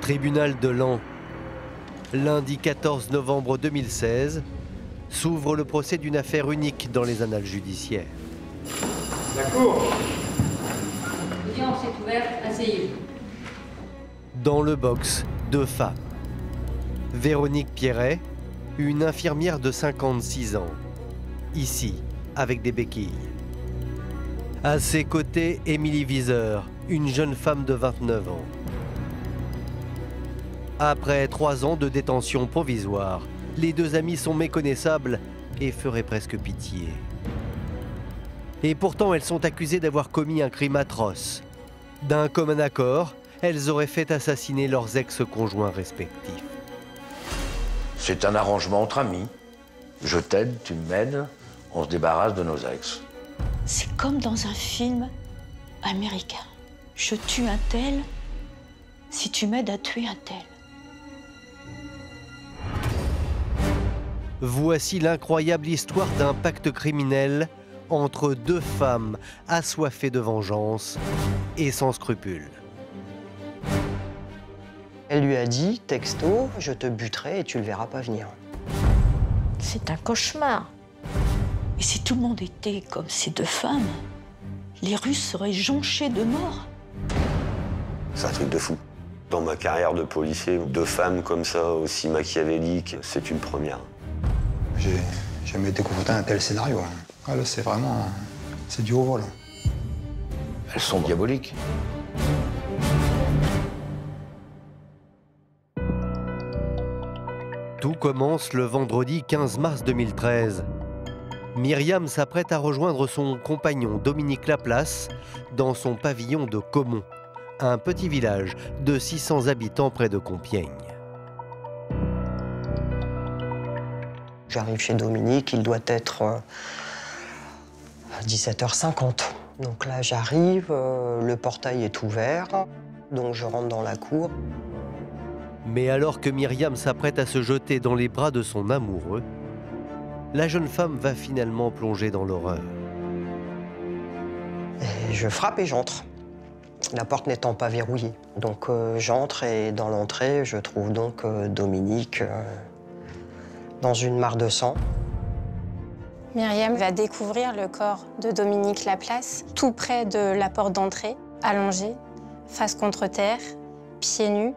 Tribunal de Laon. Lundi 14 novembre 2016, s'ouvre le procès d'une affaire unique dans les annales judiciaires. La cour. L'audience est ouverte, asseyez-vous. Dans le box, deux femmes. Véronique Pierret, une infirmière de 56 ans. Ici, avec des béquilles. À ses côtés, Émilie Viseur, une jeune femme de 29 ans. Après 3 ans de détention provisoire, les deux amies sont méconnaissables et feraient presque pitié. Et pourtant, elles sont accusées d'avoir commis un crime atroce. D'un commun accord, elles auraient fait assassiner leurs ex-conjoints respectifs. C'est un arrangement entre amis. Je t'aide, tu m'aides, on se débarrasse de nos ex. C'est comme dans un film américain. Je tue un tel si tu m'aides à tuer un tel. Voici l'incroyable histoire d'un pacte criminel entre deux femmes assoiffées de vengeance et sans scrupules. Elle lui a dit, texto, je te buterai et tu le verras pas venir. C'est un cauchemar. Et si tout le monde était comme ces deux femmes, les rues seraient jonchées de morts. C'est un truc de fou. Dans ma carrière de policier, deux femmes comme ça, aussi machiavéliques, c'est une première. J'ai jamais été confronté à un tel scénario. Ah, là, c'est vraiment... c'est du haut vol. Elles sont diaboliques. Tout commence le vendredi 15 mars 2013. Myriam s'apprête à rejoindre son compagnon Dominique Laplace dans son pavillon de Caumont, un petit village de 600 habitants près de Compiègne. J'arrive chez Dominique, il doit être 17h50. Donc là, j'arrive, le portail est ouvert, donc je rentre dans la cour. Mais alors que Myriam s'apprête à se jeter dans les bras de son amoureux, la jeune femme va finalement plonger dans l'horreur. Et je frappe et j'entre, la porte n'étant pas verrouillée. Donc j'entre et dans l'entrée, je trouve donc Dominique dans une mare de sang. Myriam va découvrir le corps de Dominique Laplace, tout près de la porte d'entrée, allongé, face contre terre, pieds nus.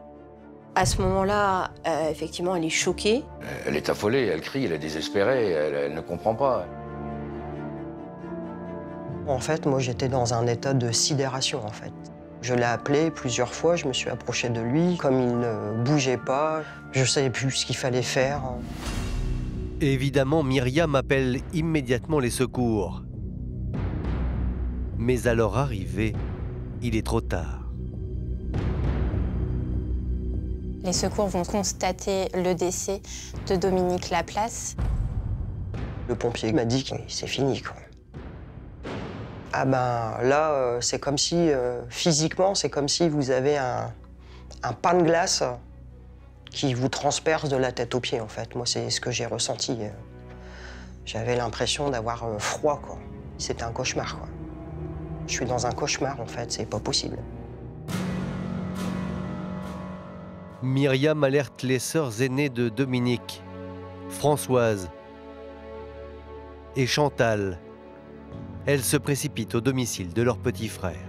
À ce moment-là, effectivement, elle est choquée. Elle est affolée, elle crie, elle est désespérée, elle ne comprend pas. En fait, moi, j'étais dans un état de sidération, en fait. Je l'ai appelé plusieurs fois, je me suis approché de lui. Comme il ne bougeait pas, je ne savais plus ce qu'il fallait faire. Évidemment, Myriam appelle immédiatement les secours. Mais à leur arrivée, il est trop tard. Les secours vont constater le décès de Dominique Laplace. Le pompier m'a dit que c'est fini, quoi. Ah ben là, c'est comme si, physiquement, c'est comme si vous avez un pain de glace qui vous transperce de la tête aux pieds, en fait. Moi, c'est ce que j'ai ressenti. J'avais l'impression d'avoir froid, quoi. C'était un cauchemar, quoi. Je suis dans un cauchemar, en fait, c'est pas possible. Myriam alerte les sœurs aînées de Dominique, Françoise et Chantal. Elles se précipitent au domicile de leur petit frère.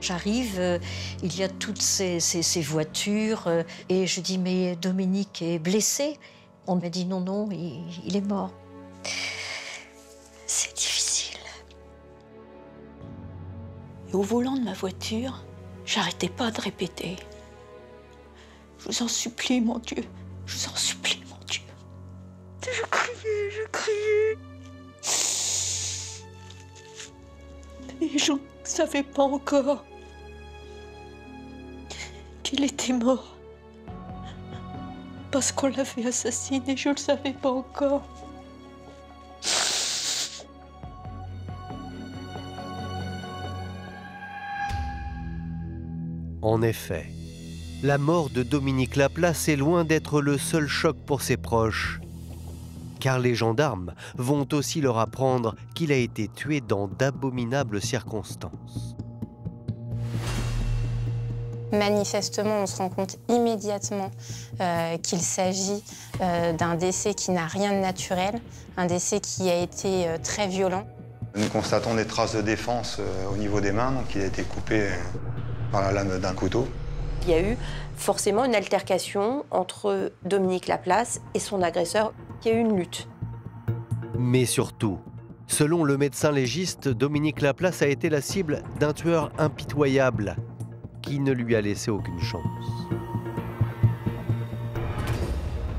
J'arrive, il y a toutes ces voitures, et je dis, mais Dominique est blessé. On m'a dit, non, non, il est mort. C'est difficile. Et au volant de ma voiture, j'arrêtais pas de répéter. Je vous en supplie, mon Dieu, je vous en supplie, mon Dieu. Je criais, je criais. Et je ne savais pas encore qu'il était mort. Parce qu'on l'avait assassiné, je ne le savais pas encore. En effet, la mort de Dominique Laplace est loin d'être le seul choc pour ses proches. Car les gendarmes vont aussi leur apprendre qu'il a été tué dans d'abominables circonstances. Manifestement, on se rend compte immédiatement qu'il s'agit d'un décès qui n'a rien de naturel, un décès qui a été très violent. Nous constatons des traces de défense au niveau des mains, donc il a été coupé par la lame d'un couteau. Il y a eu forcément une altercation entre Dominique Laplace et son agresseur. Il y a eu une lutte. Mais surtout, selon le médecin légiste, Dominique Laplace a été la cible d'un tueur impitoyable qui ne lui a laissé aucune chance.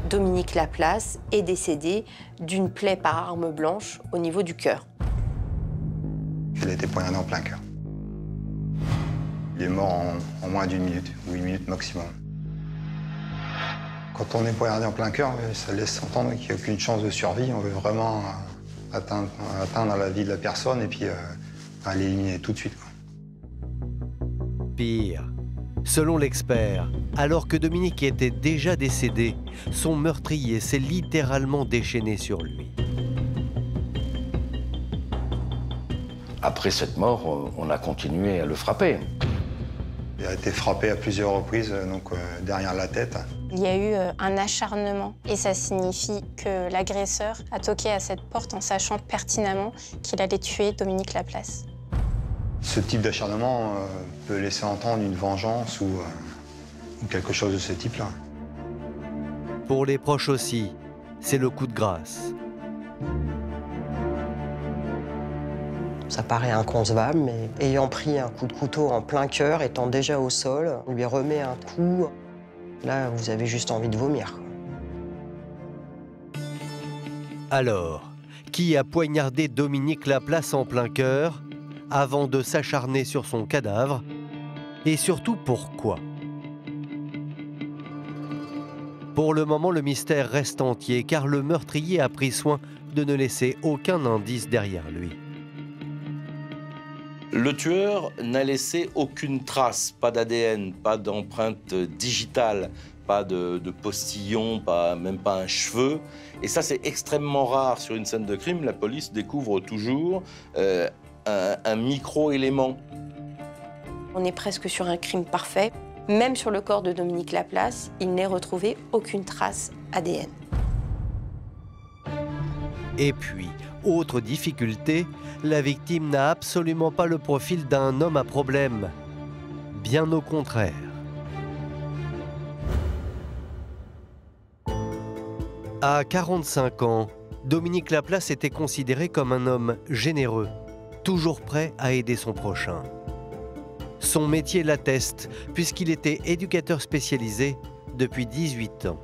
Dominique Laplace est décédé d'une plaie par arme blanche au niveau du cœur. Il a été poignardé en plein cœur. Il est mort en moins d'1 minute, ou 1 minute maximum. Quand on est poignardé en plein cœur, ça laisse entendre qu'il n'y a aucune chance de survie. On veut vraiment atteindre la vie de la personne et puis l'éliminer tout de suite. Pire, selon l'expert, alors que Dominique était déjà décédé, son meurtrier s'est littéralement déchaîné sur lui. Après cette mort, on a continué à le frapper. Il a été frappé à plusieurs reprises, donc derrière la tête. Il y a eu un acharnement et ça signifie que l'agresseur a toqué à cette porte en sachant pertinemment qu'il allait tuer Dominique Laplace. Ce type d'acharnement peut laisser entendre une vengeance ou quelque chose de ce type-là. Pour les proches aussi, c'est le coup de grâce. Ça paraît inconcevable, mais ayant pris un coup de couteau en plein cœur, étant déjà au sol, on lui remet un coup. Là, vous avez juste envie de vomir. Alors, qui a poignardé Dominique Laplace en plein cœur avant de s'acharner sur son cadavre? Et surtout, pourquoi? Pour le moment, le mystère reste entier, car le meurtrier a pris soin de ne laisser aucun indice derrière lui. Le tueur n'a laissé aucune trace, pas d'ADN, pas d'empreinte digitale, pas de postillon, même pas un cheveu. Et ça, c'est extrêmement rare sur une scène de crime. La police découvre toujours un micro-élément. On est presque sur un crime parfait. Même sur le corps de Dominique Laplace, il n'est retrouvé aucune trace ADN. Et puis, autre difficulté, la victime n'a absolument pas le profil d'un homme à problème. Bien au contraire. À 45 ans, Dominique Laplace était considéré comme un homme généreux, toujours prêt à aider son prochain. Son métier l'atteste, puisqu'il était éducateur spécialisé depuis 18 ans.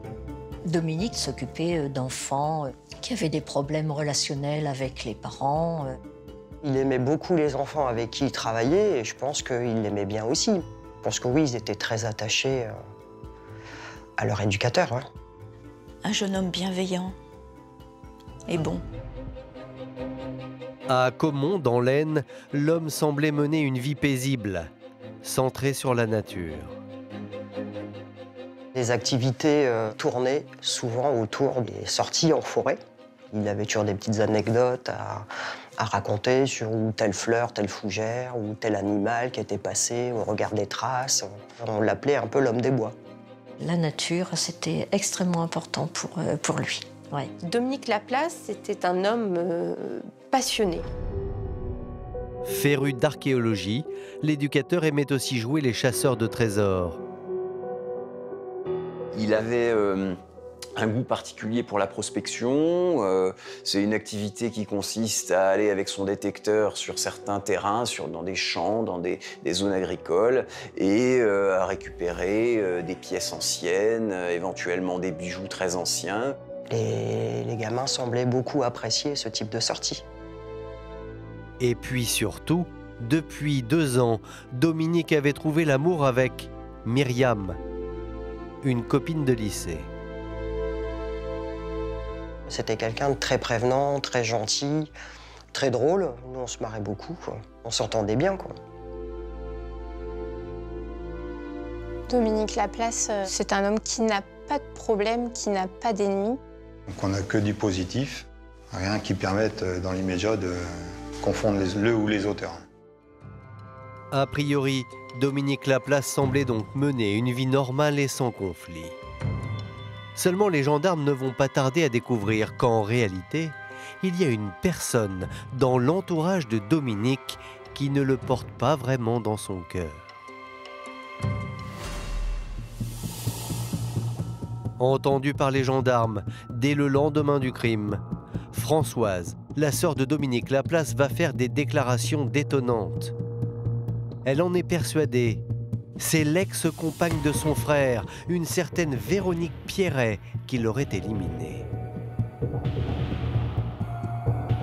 Dominique s'occupait d'enfants qui avaient des problèmes relationnels avec les parents. Il aimait beaucoup les enfants avec qui il travaillait et je pense qu'il l'aimait bien aussi. Je pense que oui, ils étaient très attachés à leur éducateur. Ouais. Un jeune homme bienveillant et bon. À Caumont, dans l'Aisne, l'homme semblait mener une vie paisible, centrée sur la nature. Les activités tournaient souvent autour des sorties en forêt. Il avait toujours des petites anecdotes à raconter sur telle fleur, telle fougère ou tel animal qui était passé au regard des traces. On l'appelait un peu l'homme des bois. La nature, c'était extrêmement important pour lui. Ouais. Dominique Laplace, c'était un homme passionné. Féru d'archéologie, l'éducateur aimait aussi jouer les chasseurs de trésors. Il avait un goût particulier pour la prospection. C'est une activité qui consiste à aller avec son détecteur sur certains terrains, dans des champs, dans des zones agricoles, et à récupérer des pièces anciennes, éventuellement des bijoux très anciens. Les gamins semblaient beaucoup apprécier ce type de sortie. Et puis surtout, depuis 2 ans, Dominique avait trouvé l'amour avec Myriam, une copine de lycée. C'était quelqu'un de très prévenant, très gentil, très drôle. Nous, on se marrait beaucoup, quoi. On s'entendait bien, quoi. Dominique Laplace, c'est un homme qui n'a pas de problème, qui n'a pas d'ennemis. Donc on n'a que du positif, rien qui permette dans l'immédiat de confondre le ou les auteurs. A priori, Dominique Laplace semblait donc mener une vie normale et sans conflit. Seulement les gendarmes ne vont pas tarder à découvrir qu'en réalité, il y a une personne dans l'entourage de Dominique qui ne le porte pas vraiment dans son cœur. Entendue par les gendarmes dès le lendemain du crime, Françoise, la sœur de Dominique Laplace, va faire des déclarations détonnantes. Elle en est persuadée. C'est l'ex-compagne de son frère, une certaine Véronique Pierret, qui l'aurait éliminée.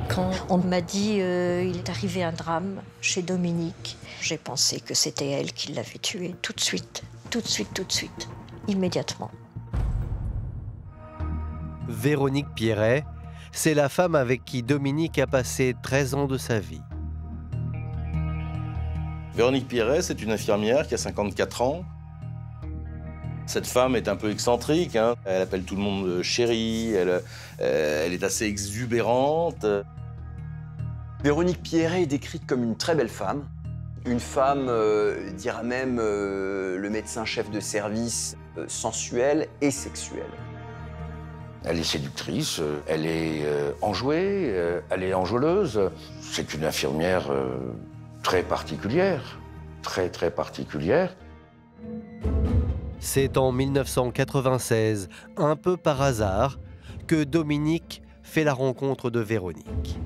Quand on m'a dit il est arrivé un drame chez Dominique, j'ai pensé que c'était elle qui l'avait tué tout de suite, immédiatement. Véronique Pierret, c'est la femme avec qui Dominique a passé 13 ans de sa vie. Véronique Pierret, c'est une infirmière qui a 54 ans. Cette femme est un peu excentrique, hein. Elle appelle tout le monde chérie, elle est assez exubérante. Véronique Pierret est décrite comme une très belle femme. Une femme, dira même le médecin-chef de service, sensuelle et sexuelle. Elle est séductrice, elle est enjouée, elle est enjôleuse. C'est une infirmière très particulière, très particulière. C'est en 1996, un peu par hasard, que Dominique fait la rencontre de Véronique.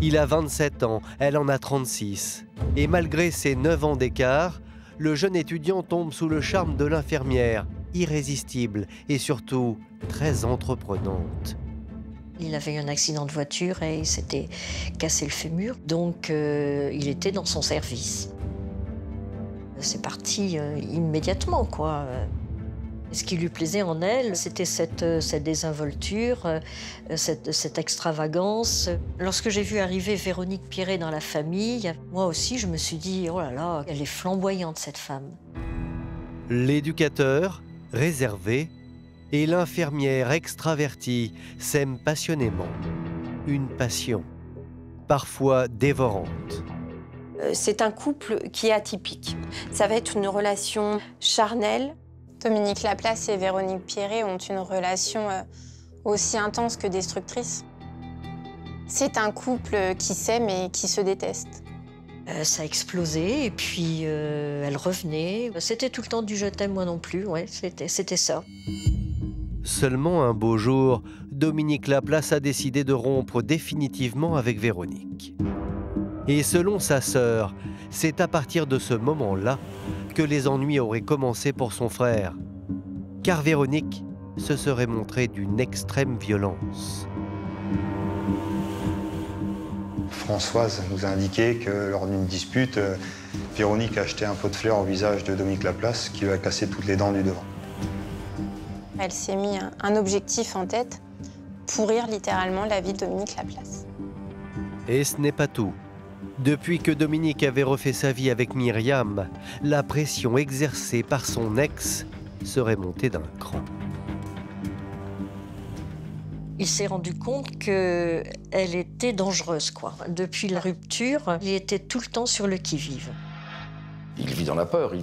Il a 27 ans, elle en a 36. Et malgré ses 9 ans d'écart, le jeune étudiant tombe sous le charme de l'infirmière, irrésistible et surtout très entreprenante. Il avait eu un accident de voiture et il s'était cassé le fémur, donc il était dans son service. C'est parti immédiatement, quoi. Ce qui lui plaisait en elle, c'était cette désinvolture, cette extravagance. Lorsque j'ai vu arriver Véronique Pierret dans la famille, moi aussi, je me suis dit, oh là là, elle est flamboyante, cette femme. L'éducateur, réservé, et l'infirmière extravertie s'aiment passionnément. Une passion, parfois dévorante. C'est un couple qui est atypique. Ça va être une relation charnelle. Dominique Laplace et Véronique Pierret ont une relation aussi intense que destructrice. C'est un couple qui s'aime et qui se déteste. Ça a explosé et puis elle revenait. C'était tout le temps du je t'aime moi non plus, ouais, c'était ça. Seulement un beau jour, Dominique Laplace a décidé de rompre définitivement avec Véronique. Et selon sa sœur, c'est à partir de ce moment-là que les ennuis auraient commencé pour son frère. Car Véronique se serait montrée d'une extrême violence. Françoise nous a indiqué que lors d'une dispute, Véronique a acheté un pot de fleurs au visage de Dominique Laplace qui lui a cassé toutes les dents du devant. Elle s'est mis un objectif en tête, pourrir littéralement la vie de Dominique Laplace. Et ce n'est pas tout. Depuis que Dominique avait refait sa vie avec Myriam, la pression exercée par son ex serait montée d'un cran. Il s'est rendu compte qu'elle était dangereuse, quoi. Depuis la rupture, il était tout le temps sur le qui-vive. Il vit dans la peur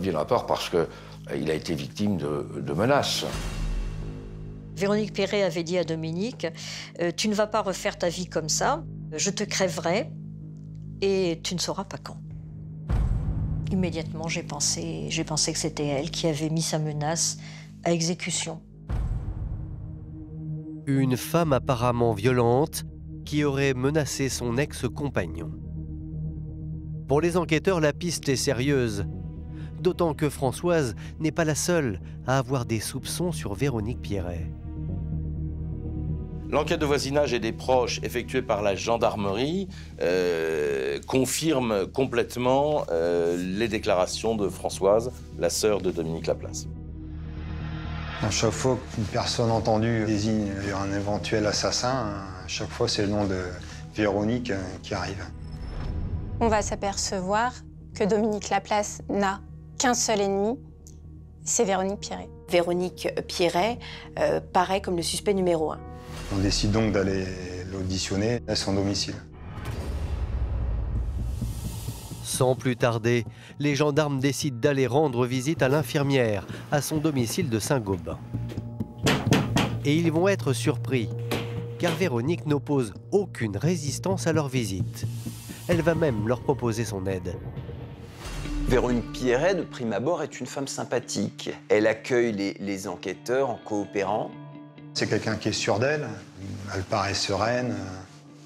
parce qu'il a été victime de menaces. Véronique Pierret avait dit à Dominique « Tu ne vas pas refaire ta vie comme ça, je te crèverai et tu ne sauras pas quand. » Immédiatement, j'ai pensé que c'était elle qui avait mis sa menace à exécution. Une femme apparemment violente qui aurait menacé son ex-compagnon. Pour les enquêteurs, la piste est sérieuse. D'autant que Françoise n'est pas la seule à avoir des soupçons sur Véronique Pierret. L'enquête de voisinage et des proches effectuée par la gendarmerie confirme complètement les déclarations de Françoise, la sœur de Dominique Laplace. À chaque fois qu'une personne entendue désigne un éventuel assassin, à chaque fois c'est le nom de Véronique qui arrive. On va s'apercevoir que Dominique Laplace n'a qu'un seul ennemi, c'est Véronique Pierret. Véronique Pierret paraît comme le suspect numéro 1. On décide donc d'aller l'auditionner à son domicile. Sans plus tarder, les gendarmes décident d'aller rendre visite à l'infirmière, à son domicile de Saint-Gobain. Et ils vont être surpris, car Véronique n'oppose aucune résistance à leur visite. Elle va même leur proposer son aide. Véronique Pierret, de prime abord, est une femme sympathique. Elle accueille les enquêteurs en coopérant. C'est quelqu'un qui est sûr d'elle, elle paraît sereine.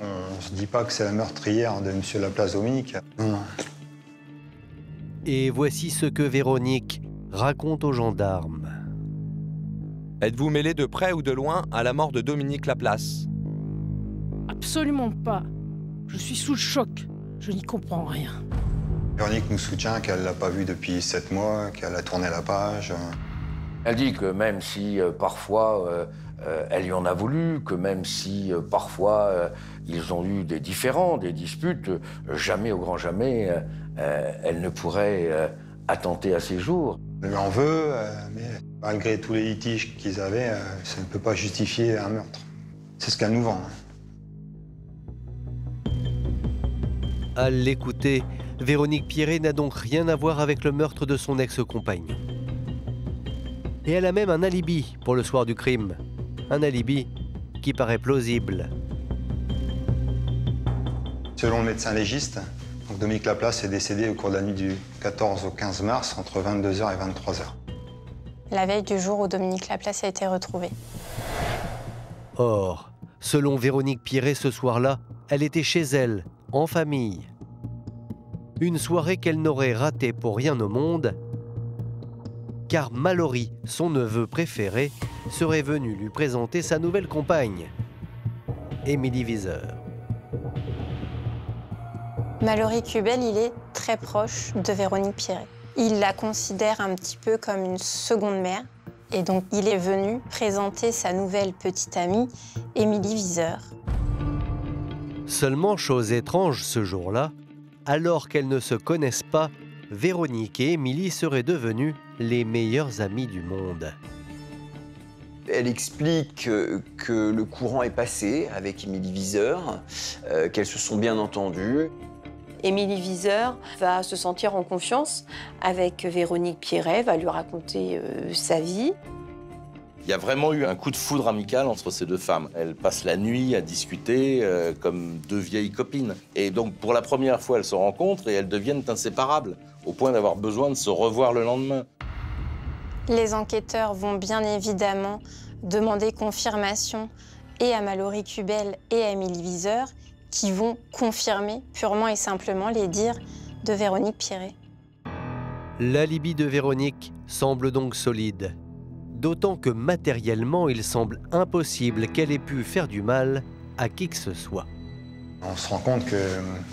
On ne se dit pas que c'est la meurtrière de M. Laplace-Dominique. Non. Et voici ce que Véronique raconte aux gendarmes. Êtes-vous mêlé de près ou de loin à la mort de Dominique Laplace? Absolument pas. Je suis sous le choc. Je n'y comprends rien. Véronique nous soutient qu'elle ne l'a pas vu depuis 7 mois, qu'elle a tourné la page. Elle dit que même si parfois elle lui en a voulu, que même si parfois ils ont eu des différends, des disputes, jamais, au grand jamais, elle ne pourrait attenter à ses jours. Elle lui en veut, mais malgré tous les litiges qu'ils avaient, ça ne peut pas justifier un meurtre. C'est ce qu'elle nous vend. À l'écouter, Véronique Pierret n'a donc rien à voir avec le meurtre de son ex-compagnon. Et elle a même un alibi pour le soir du crime. Un alibi qui paraît plausible. Selon le médecin légiste, Dominique Laplace est décédé au cours de la nuit du 14 au 15 mars, entre 22h et 23h. La veille du jour où Dominique Laplace a été retrouvée. Or, selon Véronique Pierret, ce soir-là, elle était chez elle, en famille. Une soirée qu'elle n'aurait ratée pour rien au monde, car Mallory, son neveu préféré, serait venu lui présenter sa nouvelle compagne, Émilie Viseur. Mallory Cubel, il est très proche de Véronique Pierret. Il la considère un petit peu comme une seconde mère. Et donc, il est venu présenter sa nouvelle petite amie, Émilie Viseur. Seulement, chose étrange ce jour-là, alors qu'elles ne se connaissent pas, Véronique et Émilie seraient devenues les meilleures amies du monde. Elle explique que le courant est passé avec Émilie Viseur, qu'elles se sont bien entendues. Émilie Viseur va se sentir en confiance avec Véronique Pierret, va lui raconter sa vie. Il y a vraiment eu un coup de foudre amical entre ces deux femmes. Elles passent la nuit à discuter comme deux vieilles copines. Et donc, pour la première fois, elles se rencontrent et elles deviennent inséparables, au point d'avoir besoin de se revoir le lendemain. Les enquêteurs vont bien évidemment demander confirmation et à Mallory Cubel et à Émilie Viseur, qui vont confirmer purement et simplement les dires de Véronique Pierret. L'alibi de Véronique semble donc solide, d'autant que matériellement, il semble impossible qu'elle ait pu faire du mal à qui que ce soit. On se rend compte que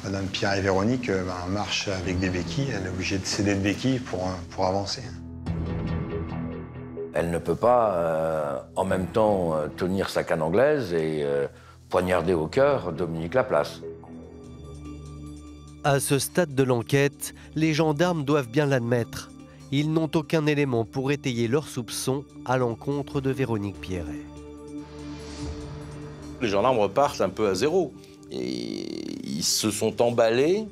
Mme Pierret et Véronique marchent avec des béquilles. Elle est obligée de céder de béquilles pour avancer. Elle ne peut pas en même temps tenir sa canne anglaise et poignarder au cœur Dominique Laplace. À ce stade de l'enquête, les gendarmes doivent bien l'admettre. Ils n'ont aucun élément pour étayer leurs soupçons à l'encontre de Véronique Pierret. Les gendarmes repartent un peu à zéro. Et ils se sont emballés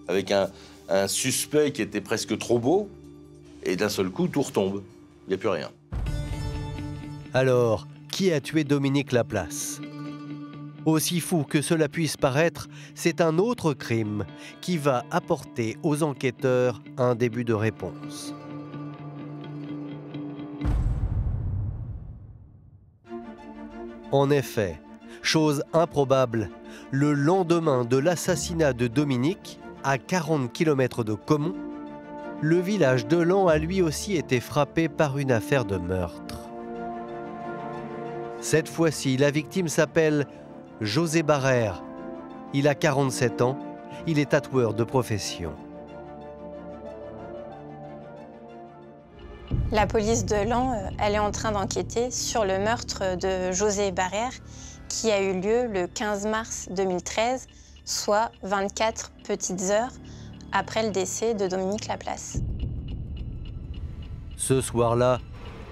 avec un suspect qui était presque trop beau. Et d'un seul coup, tout retombe. Il n'y a plus rien. Alors, qui a tué Dominique Laplace ? Aussi fou que cela puisse paraître, c'est un autre crime qui va apporter aux enquêteurs un début de réponse. En effet, chose improbable, le lendemain de l'assassinat de Dominique, à 40 km de Caumont, le village de Laon a lui aussi été frappé par une affaire de meurtre. Cette fois-ci, la victime s'appelle José Barrère. Il a 47 ans, il est tatoueur de profession. La police de Laon, elle est en train d'enquêter sur le meurtre de José Barrère qui a eu lieu le 15 mars 2013, soit 24 petites heures après le décès de Dominique Laplace. Ce soir-là,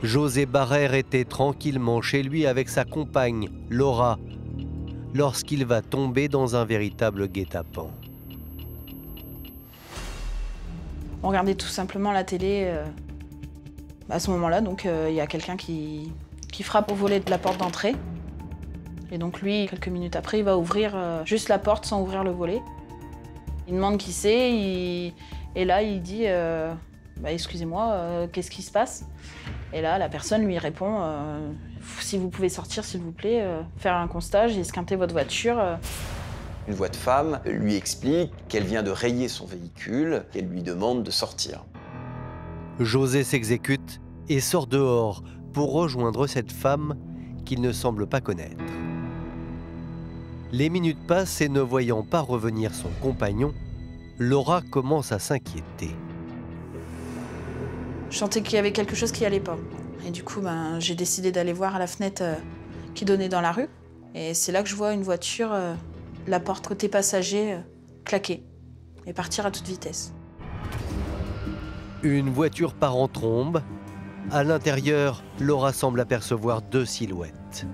José Barrère était tranquillement chez lui avec sa compagne, Laura, lorsqu'il va tomber dans un véritable guet-apens. On regardait tout simplement la télé. À ce moment-là, donc, il y a quelqu'un qui frappe au volet de la porte d'entrée. Et donc lui, quelques minutes après, il va ouvrir juste la porte sans ouvrir le volet. Il demande qui c'est, et là, il dit excusez-moi, qu'est-ce qui se passe? Et là, la personne lui répond si vous pouvez sortir, s'il vous plaît, faire un constat, j'ai esquinté votre voiture. Une voix de femme lui explique qu'elle vient de rayer son véhicule, qu'elle lui demande de sortir. José s'exécute et sort dehors pour rejoindre cette femme qu'il ne semble pas connaître. Les minutes passent et ne voyant pas revenir son compagnon, Laura commence à s'inquiéter. Je sentais qu'il y avait quelque chose qui allait pas. Et du coup, j'ai décidé d'aller voir à la fenêtre qui donnait dans la rue. Et c'est là que je vois une voiture, la porte côté passager, claquer et partir à toute vitesse. Une voiture part en trombe. À l'intérieur, Laura semble apercevoir 2 silhouettes.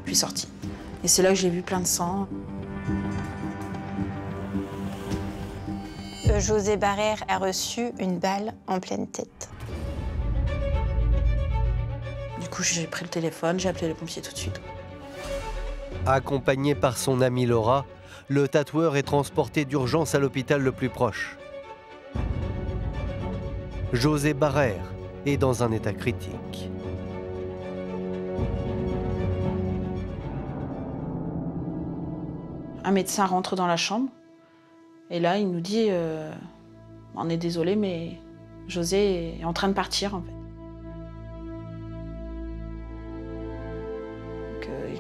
Puis sorti. Et c'est là que j'ai vu plein de sang. José Barrère a reçu une balle en pleine tête. Du coup, j'ai pris le téléphone, j'ai appelé les pompiers tout de suite. Accompagné par son amie Laura, le tatoueur est transporté d'urgence à l'hôpital le plus proche. José Barrère est dans un état critique. Un médecin rentre dans la chambre et là, il nous dit on est désolé, mais José est en train de partir en fait.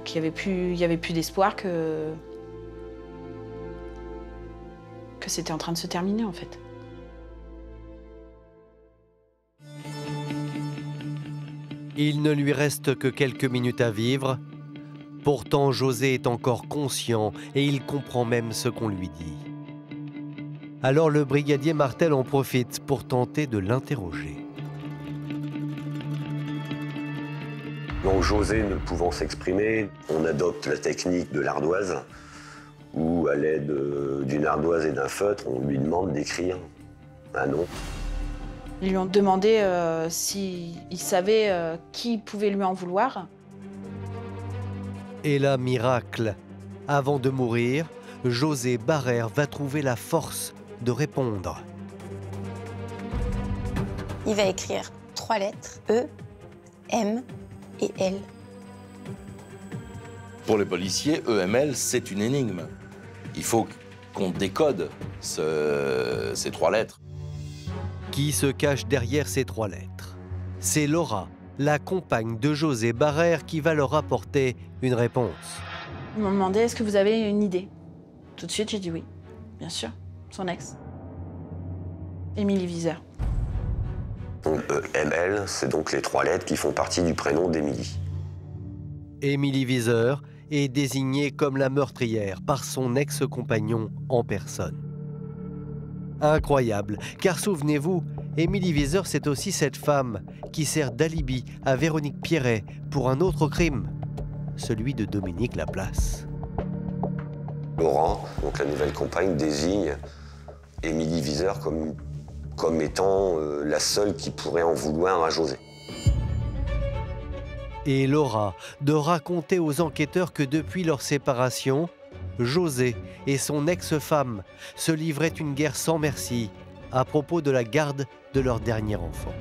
Qu'il n'y avait plus d'espoir, que c'était en train de se terminer en fait. Il ne lui reste que quelques minutes à vivre. Pourtant, José est encore conscient et il comprend même ce qu'on lui dit. Alors le brigadier Martel en profite pour tenter de l'interroger. Donc José ne pouvant s'exprimer, on adopte la technique de l'ardoise, où à l'aide d'une ardoise et d'un feutre, on lui demande d'écrire un nom. Ils lui ont demandé s'il savait qui pouvait lui en vouloir. Et là, miracle, avant de mourir, José Barrère va trouver la force de répondre. Il va écrire 3 lettres, E, M et L. Pour les policiers, EML, c'est une énigme. Il faut qu'on décode ces 3 lettres. Qui se cache derrière ces 3 lettres? C'est Laura, la compagne de José Barrère, qui va leur apporter une réponse. Ils m'ont demandé est-ce que vous avez une idée? Tout de suite, j'ai dit oui, bien sûr, son ex. Émilie Viseur. EML, c'est donc les 3 lettres qui font partie du prénom d'Émilie. Émilie Viseur est désignée comme la meurtrière par son ex-compagnon en personne. Incroyable, car souvenez-vous, Émilie Viseur, c'est aussi cette femme qui sert d'alibi à Véronique Pierret pour un autre crime, celui de Dominique Laplace. Laurent, donc la nouvelle compagne, désigne Émilie Viseur comme étant la seule qui pourrait en vouloir à José. Et Laura de raconter aux enquêteurs que depuis leur séparation, José et son ex-femme se livraient une guerre sans merci à propos de la garde de leur dernier enfant.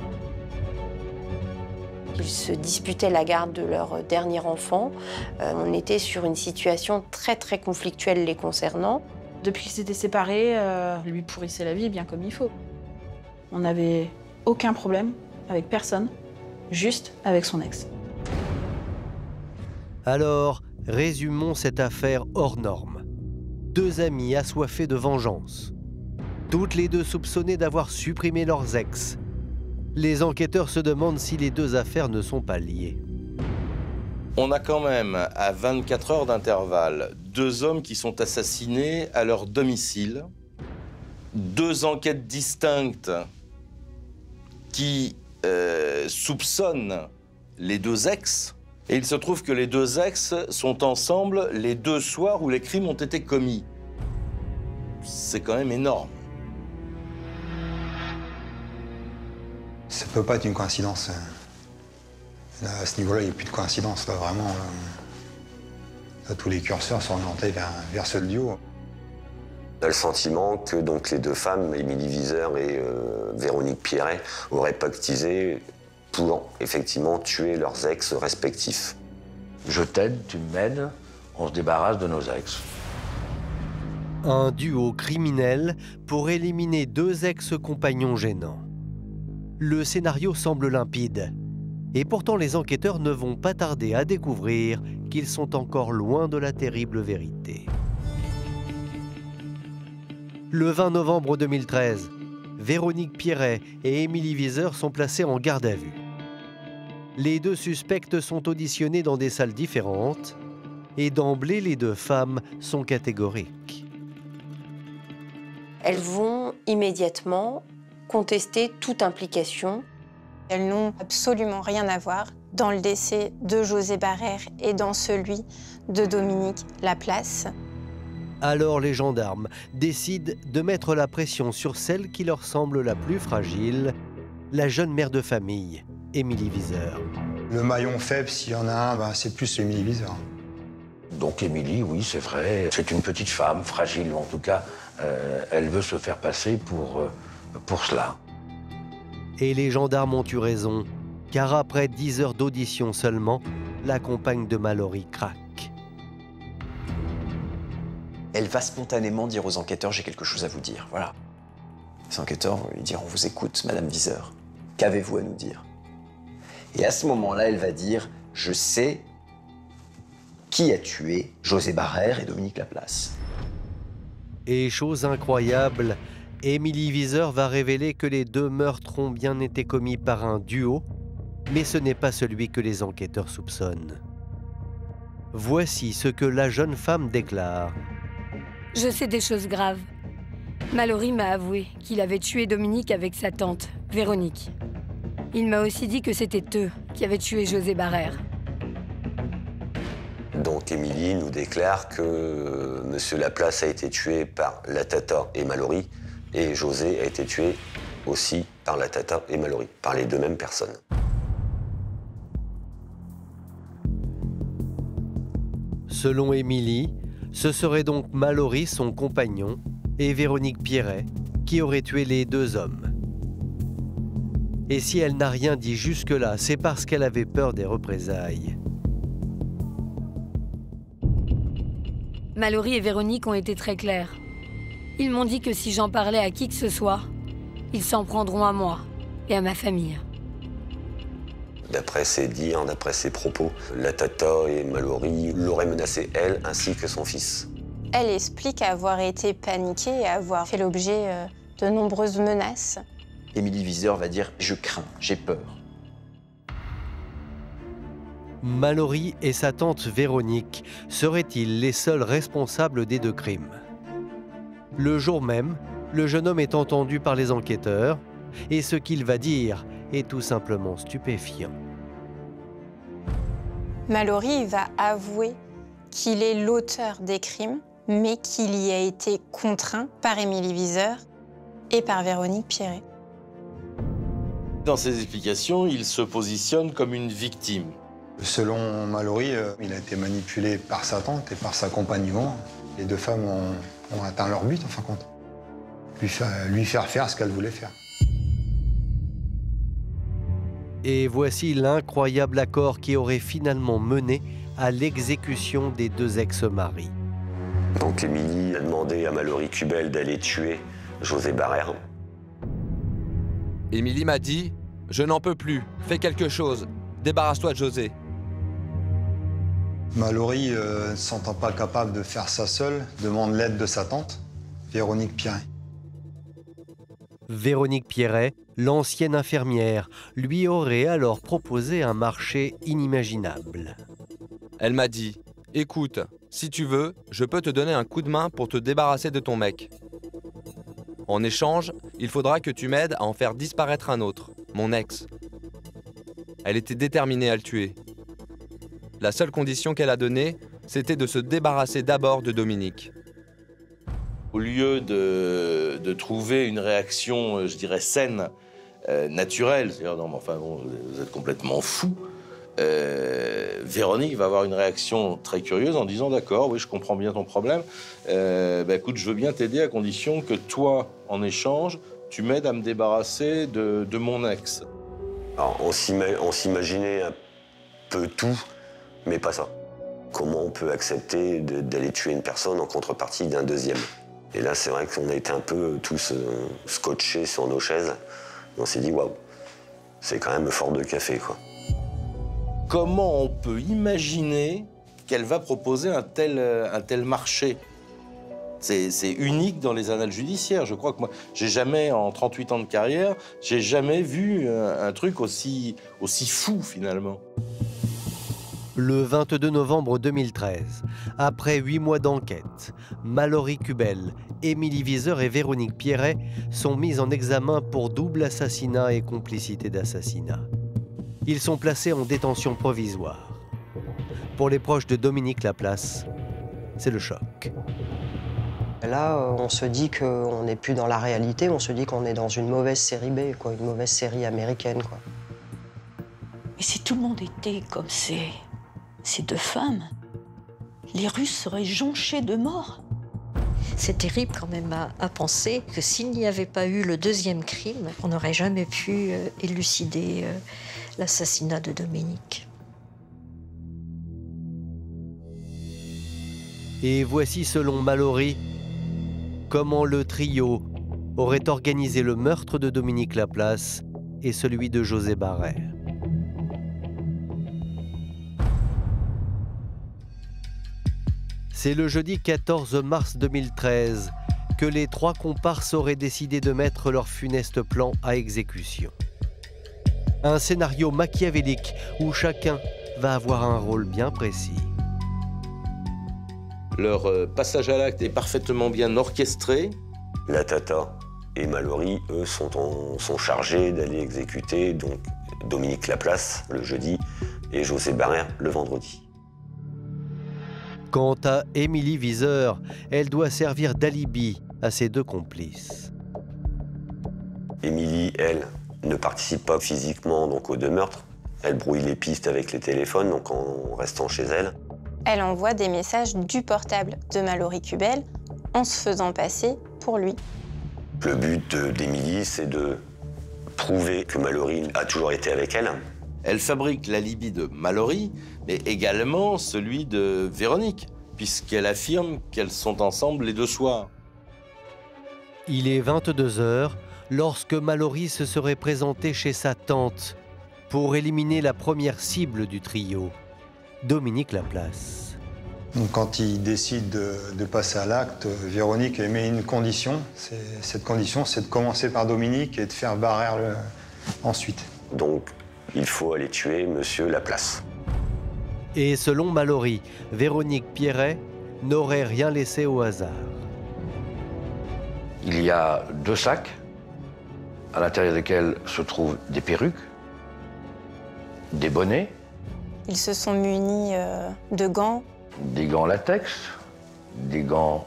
Ils se disputaient la garde de leur dernier enfant. On était sur une situation très très conflictuelle les concernant. Depuis qu'ils s'étaient séparés, lui pourrissait la vie bien comme il faut. On n'avait aucun problème avec personne, juste avec son ex. Alors, résumons cette affaire hors norme. 2 amies assoiffées de vengeance. Toutes les 2 soupçonnées d'avoir supprimé leurs ex. Les enquêteurs se demandent si les 2 affaires ne sont pas liées. On a quand même, à 24 heures d'intervalle, 2 hommes qui sont assassinés à leur domicile. 2 enquêtes distinctes qui soupçonnent les 2 ex. Et il se trouve que les 2 ex sont ensemble les 2 soirs où les crimes ont été commis. C'est quand même énorme. Ça peut pas être une coïncidence. Là, à ce niveau-là, il n'y a plus de coïncidence. Là, vraiment, là, tous les curseurs sont orientés vers ce duo. On a le sentiment que donc, les deux femmes, Émilie Viseur et Véronique Pierret, auraient pactisé pour effectivement tuer leurs ex respectifs. Je t'aide, tu m'aides, on se débarrasse de nos ex. Un duo criminel pour éliminer 2 ex-compagnons gênants. Le scénario semble limpide. Et pourtant, les enquêteurs ne vont pas tarder à découvrir qu'ils sont encore loin de la terrible vérité. Le 20 novembre 2013, Véronique Pierret et Émilie Viseur sont placées en garde à vue. Les 2 suspectes sont auditionnés dans des salles différentes et d'emblée, les 2 femmes sont catégoriques. Elles vont immédiatement contester toute implication. Elles n'ont absolument rien à voir dans le décès de José Barrère et dans celui de Dominique Laplace. Alors les gendarmes décident de mettre la pression sur celle qui leur semble la plus fragile, la jeune mère de famille, Émilie Viseur. Le maillon faible, s'il y en a un, c'est plus Émilie Viseur. Donc Émilie, oui, c'est vrai, c'est une petite femme, fragile en tout cas. Elle veut se faire passer pour cela. Et les gendarmes ont eu raison, car après 10 heures d'audition seulement, la compagne de Mallory craque. Elle va spontanément dire aux enquêteurs « j'ai quelque chose à vous dire ». Voilà. Les enquêteurs vont lui dire « on vous écoute, Madame Viseur. Qu'avez-vous à nous dire ?» Et à ce moment-là, elle va dire « je sais qui a tué José Barrère et Dominique Laplace ». Et chose incroyable, Émilie Viseur va révéler que les 2 meurtres ont bien été commis par un duo, mais ce n'est pas celui que les enquêteurs soupçonnent. Voici ce que la jeune femme déclare. Je sais des choses graves. Mallory m'a avoué qu'il avait tué Dominique avec sa tante, Véronique. Il m'a aussi dit que c'était eux qui avaient tué José Barrère. Donc Émilie nous déclare que Monsieur Laplace a été tué par la Tata et Mallory, et José a été tué aussi par la Tata et Mallory, par les 2 mêmes personnes. Selon Émilie, ce serait donc Mallory, son compagnon, et Véronique Pierret, qui auraient tué les 2 hommes. Et si elle n'a rien dit jusque-là, c'est parce qu'elle avait peur des représailles. Mallory et Véronique ont été très clairs. Ils m'ont dit que si j'en parlais à qui que ce soit, ils s'en prendront à moi et à ma famille. D'après ses dires, d'après ses propos, la Tata et Mallory l'auraient menacée, elle, ainsi que son fils. Elle explique avoir été paniquée et avoir fait l'objet de nombreuses menaces. Émilie Viseur va dire « je crains, j'ai peur ». Mallory et sa tante Véronique seraient-ils les seuls responsables des 2 crimes? Le jour même, le jeune homme est entendu par les enquêteurs et ce qu'il va dire est tout simplement stupéfiant. Mallory va avouer qu'il est l'auteur des crimes, mais qu'il y a été contraint par Émilie Viseur et par Véronique Pierret. Dans ses explications, il se positionne comme une victime. Selon Mallory, il a été manipulé par sa tante et par sa compagnon. Les 2 femmes ont atteint leur but, en fin de compte. Lui faire faire ce qu'elle voulait faire. Et voici l'incroyable accord qui aurait finalement mené à l'exécution des 2 ex-maris. Donc Émilie a demandé à Mallory Cubel d'aller tuer José Barrère. Émilie m'a dit « je n'en peux plus, fais quelque chose, débarrasse-toi de José ». Mallory, ne se sentant pas capable de faire ça seule, demande l'aide de sa tante, Véronique Pierret. Véronique Pierret, l'ancienne infirmière, lui aurait alors proposé un marché inimaginable. Elle m'a dit « écoute, si tu veux, je peux te donner un coup de main pour te débarrasser de ton mec. En échange, il faudra que tu m'aides à en faire disparaître un autre, mon ex. » Elle était déterminée à le tuer. La seule condition qu'elle a donnée, c'était de se débarrasser d'abord de Dominique. Au lieu de trouver une réaction, je dirais, saine naturel, c'est-à-dire non mais enfin bon, vous êtes complètement fou, Véronique va avoir une réaction très curieuse en disant d'accord, oui je comprends bien ton problème, écoute je veux bien t'aider à condition que toi en échange tu m'aides à me débarrasser de mon ex. Alors on s'imaginait un peu tout, mais pas ça. Comment on peut accepter d'aller tuer une personne en contrepartie d'un deuxième? Et là c'est vrai qu'on a été un peu tous scotchés sur nos chaises. On s'est dit waouh, c'est quand même fort de café quoi. Comment on peut imaginer qu'elle va proposer un tel marché? C'est unique dans les annales judiciaires. Je crois que moi, j'ai jamais, en 38 ans de carrière, j'ai jamais vu un truc aussi fou finalement. Le 22 novembre 2013, après 8 mois d'enquête, Mallory Kubel, Émilie Viseur et Véronique Pierret sont mises en examen pour double assassinat et complicité d'assassinat. Ils sont placés en détention provisoire. Pour les proches de Dominique Laplace, c'est le choc. Là, on se dit qu'on n'est plus dans la réalité, on se dit qu'on est dans une mauvaise série B, quoi, une mauvaise série américaine, quoi. Mais si tout le monde était comme ces deux femmes, les rues seraient jonchées de morts. C'est terrible quand même à penser que s'il n'y avait pas eu le deuxième crime, on n'aurait jamais pu élucider l'assassinat de Dominique. Et voici, selon Mallory, comment le trio aurait organisé le meurtre de Dominique Laplace et celui de José Barrère. C'est le jeudi 14 mars 2013 que les 3 comparses auraient décidé de mettre leur funeste plan à exécution. Un scénario machiavélique où chacun va avoir un rôle bien précis. Leur passage à l'acte est parfaitement bien orchestré. La Tata et Mallory, eux, sont chargés d'aller exécuter donc Dominique Laplace le jeudi et José Barrère le vendredi. Quant à Émilie Viseur, elle doit servir d'alibi à ses 2 complices. Émilie, elle, ne participe pas physiquement donc, aux 2 meurtres. Elle brouille les pistes avec les téléphones, donc en restant chez elle. Elle envoie des messages du portable de Mallory Kubel en se faisant passer pour lui. Le but d'Émilie, c'est de prouver que Mallory a toujours été avec elle. Elle fabrique l'alibi de Mallory, mais également celui de Véronique, puisqu'elle affirme qu'elles sont ensemble les 2 soirs. Il est 22 h lorsque Mallory se serait présentée chez sa tante pour éliminer la première cible du trio, Dominique Laplace. Donc, quand il décide de passer à l'acte, Véronique émet une condition. Cette condition, c'est de commencer par Dominique et de faire Barrère ensuite. Donc, il faut aller tuer Monsieur Laplace. Et selon Mallory, Véronique Pierret n'aurait rien laissé au hasard. Il y a 2 sacs, à l'intérieur desquels se trouvent des perruques, des bonnets. Ils se sont munis de gants. Des gants latex, des gants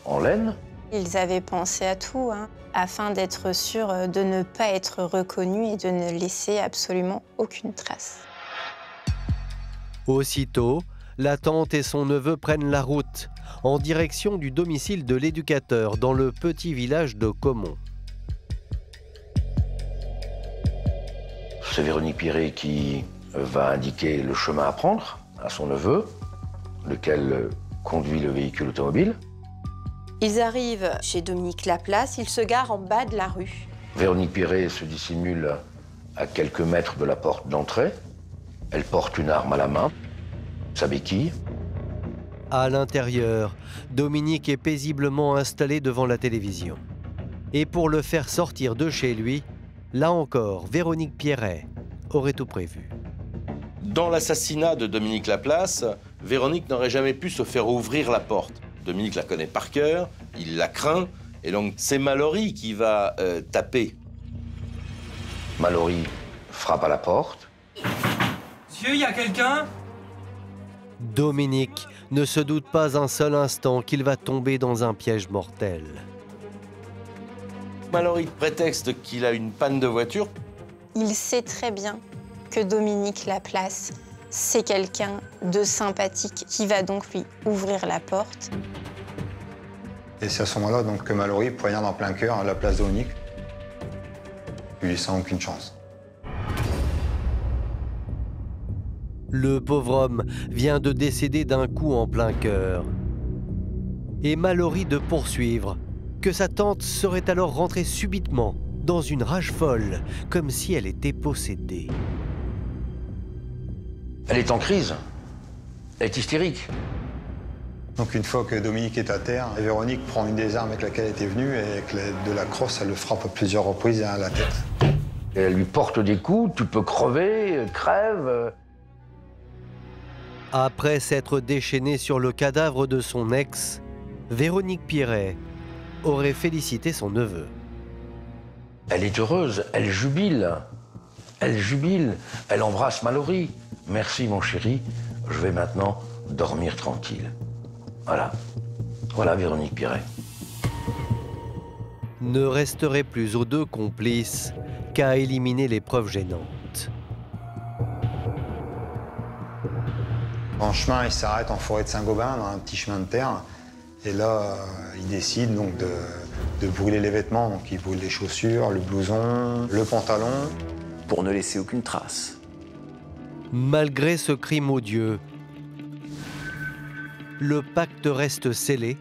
en laine. Ils avaient pensé à tout, afin d'être sûrs de ne pas être reconnus et de ne laisser absolument aucune trace. Aussitôt, la tante et son neveu prennent la route en direction du domicile de l'éducateur dans le petit village de Caumont. C'est Véronique Pierret qui va indiquer le chemin à prendre à son neveu, lequel conduit le véhicule automobile. Ils arrivent chez Dominique Laplace, ils se garent en bas de la rue. Véronique Pierret se dissimule à quelques mètres de la porte d'entrée. Elle porte une arme à la main, sa béquille. À l'intérieur, Dominique est paisiblement installé devant la télévision. Et pour le faire sortir de chez lui, là encore, Véronique Pierret aurait tout prévu. Dans l'assassinat de Dominique Laplace, Véronique n'aurait jamais pu se faire ouvrir la porte. Dominique la connaît par cœur, il la craint, et donc c'est Mallory qui va taper. Mallory frappe à la porte. Monsieur, il y a quelqu'un? Dominique ne se doute pas un seul instant qu'il va tomber dans un piège mortel. Mallory prétexte qu'il a une panne de voiture. Il sait très bien que Dominique Laplace, c'est quelqu'un de sympathique qui va donc lui ouvrir la porte. Et c'est à ce moment-là donc, que Mallory poignarde en plein cœur à la place de Dominique. Il lui laissant aucune chance. Le pauvre homme vient de décéder d'un coup en plein cœur. Et Mallory de poursuivre que sa tante serait alors rentrée subitement dans une rage folle, comme si elle était possédée. Elle est en crise. Elle est hystérique. Donc une fois que Dominique est à terre, Véronique prend une des armes avec laquelle elle était venue et avec l'aide de la crosse, elle le frappe à plusieurs reprises à la tête. Et elle lui porte des coups, tu peux crever, crève. Après s'être déchaînée sur le cadavre de son ex, Véronique Pierret aurait félicité son neveu. Elle est heureuse, elle jubile. Elle jubile, elle embrasse Mallory. Merci mon chéri, je vais maintenant dormir tranquille. Voilà. Voilà Véronique Pierret. Ne resterait plus aux deux complices qu'à éliminer les preuves gênantes. En chemin, il s'arrête en forêt de Saint-Gobain, dans un petit chemin de terre. Et là, il décide donc de brûler les vêtements. Donc il brûle les chaussures, le blouson, le pantalon. Pour ne laisser aucune trace. Malgré ce crime odieux, le pacte reste scellé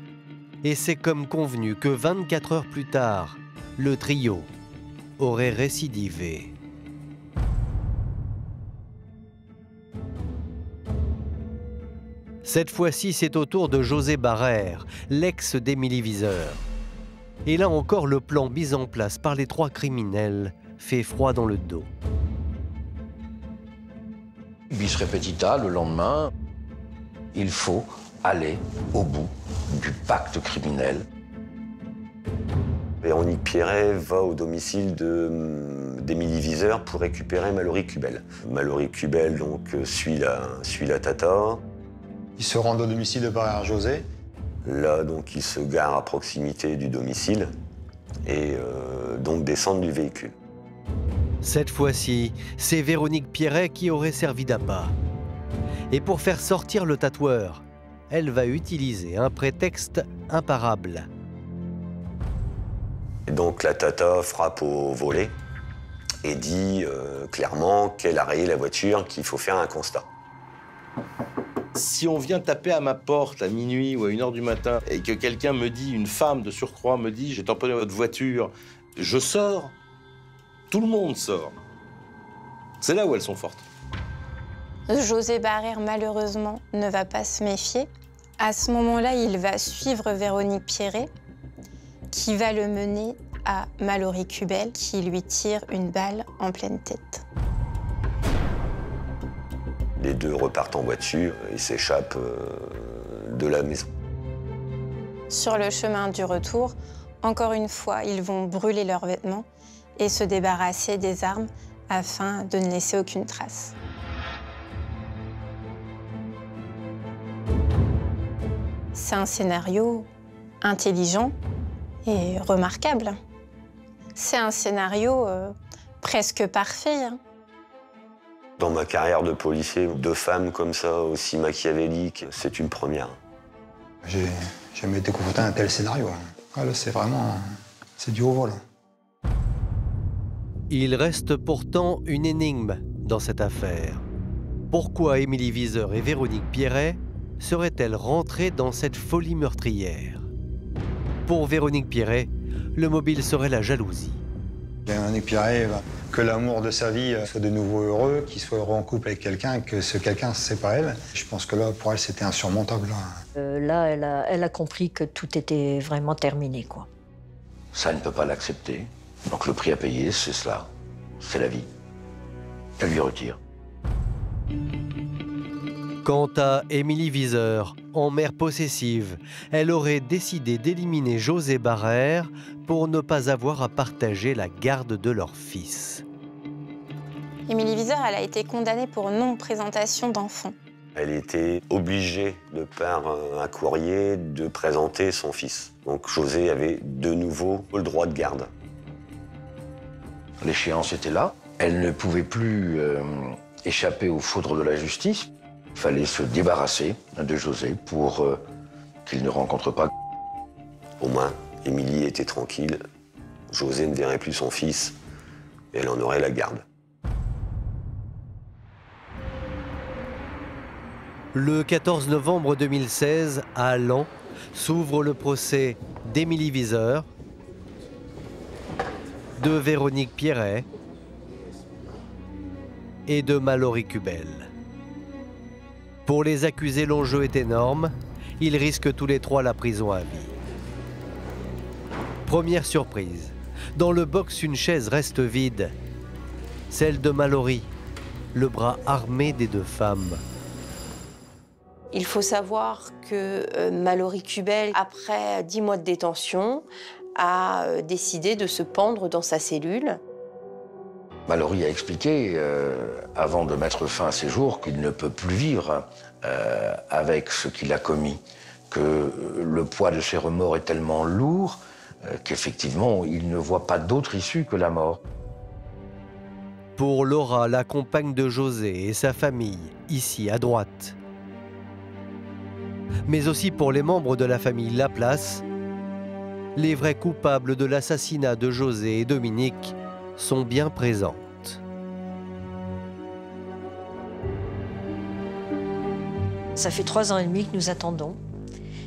et c'est comme convenu que 24 heures plus tard, le trio aurait récidivé. Cette fois-ci, c'est au tour de José Barrère, l'ex d'Émilie Viseur. Et là encore, le plan mis en place par les trois criminels fait froid dans le dos. Bis repetita, le lendemain, il faut aller au bout du pacte criminel. Véronique Pierret va au domicile d'Émilie Viseur pour récupérer Mallory Cubel. Mallory Cubel donc suit la tata. Il se rend au domicile de Barrère-José. Là, donc, il se gare à proximité du domicile et donc descend du véhicule. Cette fois-ci, c'est Véronique Pierret qui aurait servi d'appât. Et pour faire sortir le tatoueur, elle va utiliser un prétexte imparable. Et donc la tata frappe au volet et dit clairement qu'elle a rayé la voiture, qu'il faut faire un constat. Si on vient taper à ma porte à minuit ou à 1h du matin et que quelqu'un me dit, une femme de surcroît me dit « j'ai tamponné votre voiture », je sors. Tout le monde sort. C'est là où elles sont fortes. José Barrère, malheureusement, ne va pas se méfier. À ce moment-là, il va suivre Véronique Pierret, qui va le mener à Mallory Cubel, qui lui tire une balle en pleine tête. Les deux repartent en voiture et s'échappent de la maison. Sur le chemin du retour, encore une fois, ils vont brûler leurs vêtements et se débarrasser des armes afin de ne laisser aucune trace. C'est un scénario intelligent et remarquable. C'est un scénario presque parfait. Dans ma carrière de policier, deux femmes comme ça, aussi machiavéliques, c'est une première. J'ai jamais été confronté à un tel scénario. Ah, là, c'est vraiment... c'est du haut vol. Il reste pourtant une énigme dans cette affaire. Pourquoi Émilie Viseur et Véronique Pierret seraient-elles rentrées dans cette folie meurtrière? Pour Véronique Pierret, le mobile serait la jalousie. Véronique Pierret, que l'amour de sa vie soit de nouveau heureux, qu'il soit heureux en couple avec quelqu'un, que ce quelqu'un, c'est pas elle. Je pense que là, pour elle, c'était insurmontable. Là, elle a compris que tout était vraiment terminé, quoi. Ça ne peut pas l'accepter. Donc le prix à payer, c'est cela. C'est la vie. Elle lui retire. Quant à Émilie Viseur, en mère possessive, elle aurait décidé d'éliminer José Barrère pour ne pas avoir à partager la garde de leur fils. Émilie Viseur, elle a été condamnée pour non-présentation d'enfant. Elle était obligée, de par un courrier, de présenter son fils. Donc José avait de nouveau le droit de garde. L'échéance était là. Elle ne pouvait plus échapper aux foudres de la justice. Il fallait se débarrasser de José pour qu'il ne rencontre pas. Au moins, Émilie était tranquille. José ne verrait plus son fils et elle en aurait la garde. Le 14 novembre 2016, à Laon, s'ouvre le procès d'Émilie Viseur, de Véronique Pierret et de Mallory Kubel. Pour les accusés, l'enjeu est énorme. Ils risquent tous les trois la prison à vie. Première surprise. Dans le box, une chaise reste vide. Celle de Mallory, le bras armé des deux femmes. Il faut savoir que Mallory Kubel, après 10 mois de détention, a décidé de se pendre dans sa cellule. Mallory a expliqué, avant de mettre fin à ses jours, qu'il ne peut plus vivre avec ce qu'il a commis, que le poids de ses remords est tellement lourd qu'effectivement, il ne voit pas d'autre issue que la mort. Pour Laura, la compagne de José et sa famille, ici à droite. Mais aussi pour les membres de la famille Laplace, les vrais coupables de l'assassinat de José et Dominique sont bien présentes. Ça fait 3 ans et demi que nous attendons.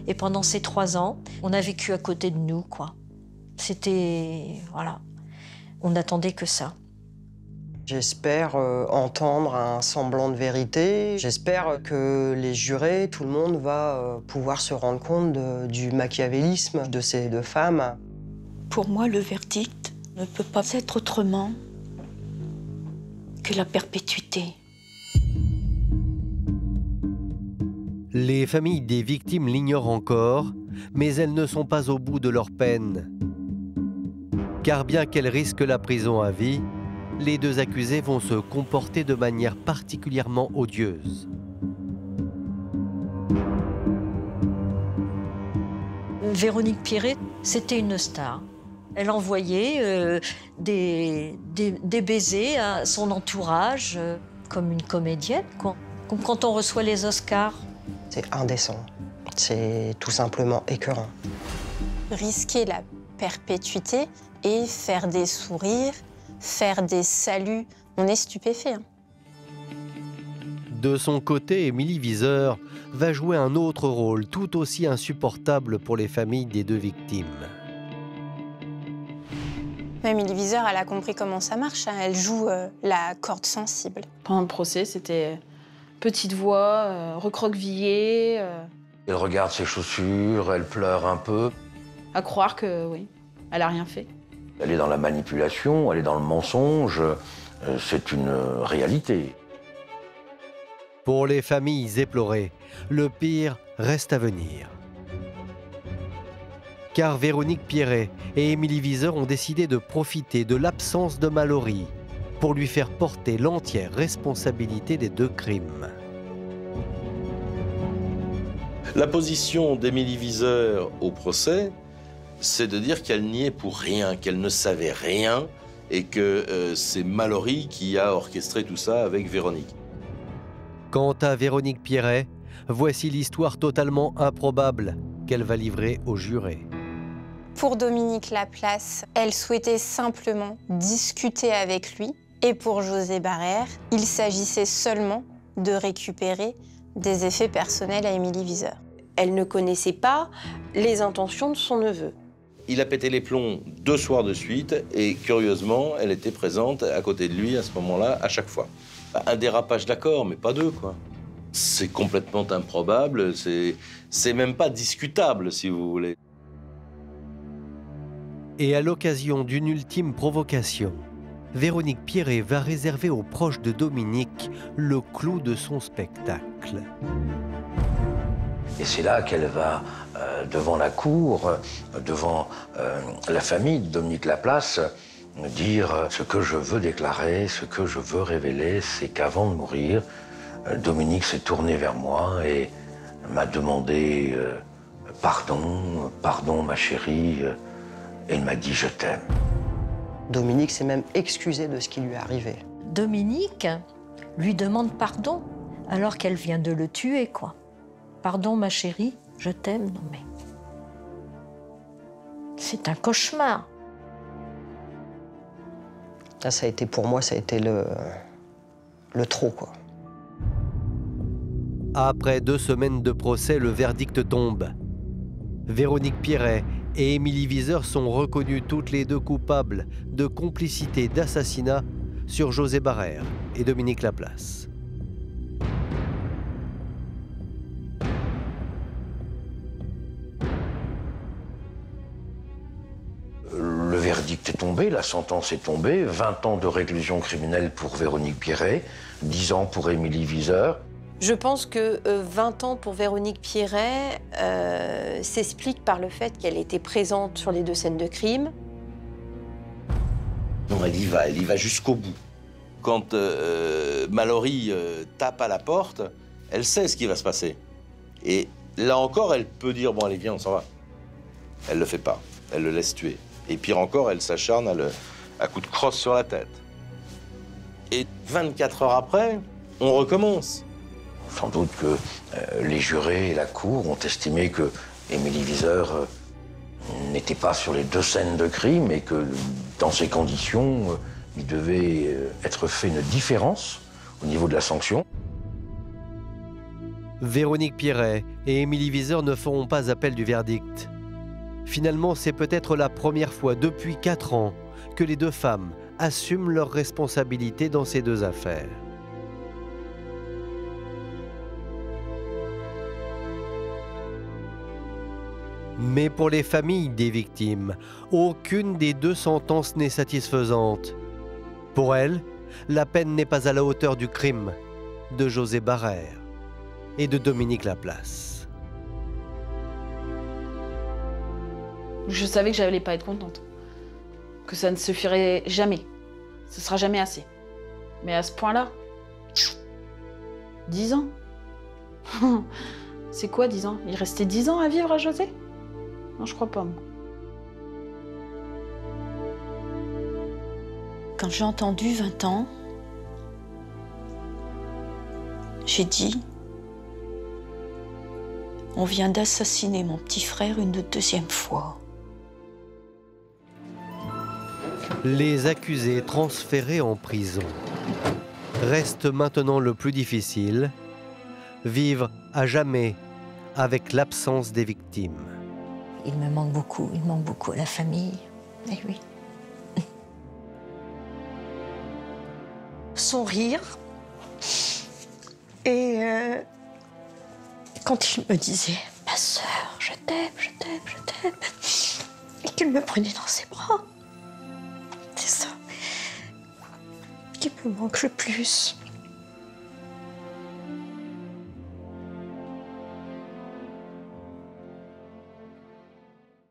Et pendant ces 3 ans, on a vécu à côté de nous, quoi. C'était... voilà. On n'attendait que ça. J'espère entendre un semblant de vérité. J'espère que les jurés, tout le monde va pouvoir se rendre compte du machiavélisme de ces deux femmes. Pour moi, le verdict ne peut pas être autrement que la perpétuité. Les familles des victimes l'ignorent encore, mais elles ne sont pas au bout de leur peine. Car bien qu'elles risquent la prison à vie, les deux accusés vont se comporter de manière particulièrement odieuse. Véronique Pierret, c'était une star. Elle envoyait des baisers à son entourage, comme une comédienne, quoi. Comme quand on reçoit les Oscars. C'est indécent. C'est tout simplement écœurant. Risquer la perpétuité et faire des sourires, faire des saluts, on est stupéfait. Hein. De son côté, Émilie Viseur va jouer un autre rôle tout aussi insupportable pour les familles des deux victimes. Émilie Viseur, elle a compris comment ça marche. Hein. Elle joue la corde sensible. Pendant le procès, c'était petite voix, recroquevillée. Elle regarde ses chaussures, elle pleure un peu. À croire que, oui, elle n'a rien fait. Elle est dans la manipulation, elle est dans le mensonge. C'est une réalité. Pour les familles éplorées, le pire reste à venir. Car Véronique Pierret et Émilie Viseur ont décidé de profiter de l'absence de Mallory pour lui faire porter l'entière responsabilité des deux crimes. La position d'Émilie Viseur au procès, c'est de dire qu'elle n'y est pour rien, qu'elle ne savait rien et que c'est Mallory qui a orchestré tout ça avec Véronique. Quant à Véronique Pierret, voici l'histoire totalement improbable qu'elle va livrer aux jurés. Pour Dominique Laplace, elle souhaitait simplement discuter avec lui. Et pour José Barrère, il s'agissait seulement de récupérer des effets personnels à Émilie Viseur. Elle ne connaissait pas les intentions de son neveu. Il a pété les plombs 2 soirs de suite et curieusement, elle était présente à côté de lui à ce moment-là, à chaque fois. Un dérapage d'accord, mais pas 2, quoi. C'est complètement improbable, c'est même pas discutable, si vous voulez. Et à l'occasion d'une ultime provocation, Véronique Pierret va réserver aux proches de Dominique le clou de son spectacle. Et c'est là qu'elle va, devant la cour, devant la famille de Dominique Laplace, dire ce que je veux déclarer, ce que je veux révéler, c'est qu'avant de mourir, Dominique s'est tourné vers moi et m'a demandé pardon, pardon ma chérie, et il m'a dit je t'aime. Dominique s'est même excusé de ce qui lui est arrivé. Dominique lui demande pardon alors qu'elle vient de le tuer, quoi. Pardon, ma chérie, je t'aime. Non mais... c'est un cauchemar. Là, ça a été, pour moi, ça a été le trop, quoi. Après 2 semaines de procès, le verdict tombe. Véronique Pierret et Émilie Viseur sont reconnues toutes les deux coupables de complicité d'assassinat sur José Barrère et Dominique Laplace. Le verdict est tombé, la sentence est tombée. 20 ans de réclusion criminelle pour Véronique Pierret, 10 ans pour Émilie Viseur. Je pense que 20 ans pour Véronique Pierret s'explique par le fait qu'elle était présente sur les 2 scènes de crime. Non, elle y va jusqu'au bout. Quand Mallory tape à la porte, elle sait ce qui va se passer. Et là encore, elle peut dire, bon allez, viens, on s'en va. Elle le fait pas, elle le laisse tuer. Et pire encore, elle s'acharne à coups de crosse sur la tête. Et 24 heures après, on recommence. Sans doute que les jurés et la cour ont estimé que Émilie Viseur n'était pas sur les 2 scènes de crime et que dans ces conditions, il devait être fait une différence au niveau de la sanction. Véronique Pierret et Émilie Viseur ne feront pas appel du verdict. Finalement, c'est peut-être la première fois depuis 4 ans que les 2 femmes assument leurs responsabilités dans ces 2 affaires. Mais pour les familles des victimes, aucune des 2 sentences n'est satisfaisante. Pour elles, la peine n'est pas à la hauteur du crime de José Barrère et de Dominique Laplace. Je savais que j'allais pas être contente. Que ça ne suffirait jamais. Ce sera jamais assez. Mais à ce point-là, 10 ans. C'est quoi 10 ans? Il restait 10 ans à vivre à José? Non, je crois pas, moi. Quand j'ai entendu 20 ans, j'ai dit, on vient d'assassiner mon petit frère une 2e fois. Les accusés transférés en prison. Reste maintenant le plus difficile, vivre à jamais avec l'absence des victimes. Il me manque beaucoup à la famille. Eh oui. Son rire. Et quand il me disait « Ma sœur, je t'aime, je t'aime, je t'aime », et qu'il me prenait dans ses bras. C'est ça qui me manque le plus.